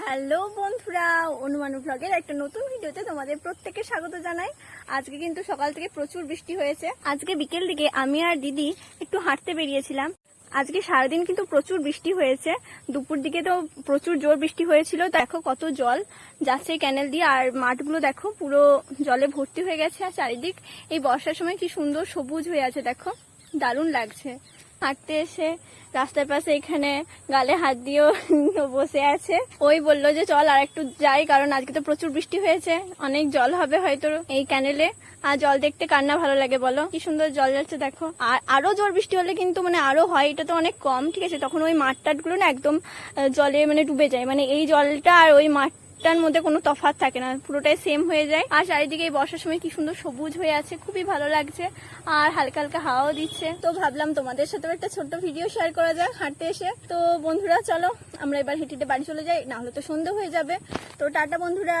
Hello বন্ধুরা, অনুমানু ব্লগের একটা নতুন ভিডিওতে তোমাদের প্রত্যেককে স্বাগত জানাই। আজকে কিন্তু সকাল থেকে প্রচুর বৃষ্টি হয়েছে। আজকে বিকেল দিকে আমি আর দিদি একটু হাঁটতে বেরিয়েছিলাম। আজকে সারাদিন কিন্তু প্রচুর বৃষ্টি হয়েছে। দুপুর দিকে তো প্রচুর জোর বৃষ্টি হয়েছিল। দেখো কত জল যাচ্ছে ক্যানেল দিয়ে, আর মাঠগুলো দেখো পুরো জলে ভর্তি হয়ে গেছে। আর চারিদিক এই বর্ষার সময় কি সুন্দর সবুজ হয়ে আছে, দেখো দারুণ লাগছে। হাঁটতে এসে রাস্তার পাশে এখানে গালে হাত দিয়েও বসে আছে। ওই বললো যে চল আর একটু যাই, কারণ আজকে তো প্রচুর বৃষ্টি হয়েছে, অনেক জল হবে হয়তো এই ক্যানেলে। আর জল দেখতে কার না ভালো লাগে বলো, কি সুন্দর জল যাচ্ছে দেখো। আর আরো জোর বৃষ্টি হলে কিন্তু আরো হয়, এটা তো অনেক কম, ঠিক আছে। তখন ওই মাঠ টাটগুলো না একদম জলে ডুবে যায়, এই জলটা আর ওই মাঠটার মধ্যে কোনো তফাৎ থাকে না, পুরোটাই সেম হয়ে যায়। আর চারিদিকে এই বর্ষার সময় কি সুন্দর সবুজ হয়ে আছে, খুবই ভালো লাগছে। আর হালকা হালকা হাওয়াও দিচ্ছে। তো ভাবলাম তোমাদের সাথেও একটা ছোট্ট ভিডিও শেয়ার করা যাক হাঁটতে এসে। তো বন্ধুরা চলো আমরা এবার হেঁটে বাড়ি চলে যাই, না হলে তো সন্ধ্যা হয়ে যাবে। তো টাটা বন্ধুরা।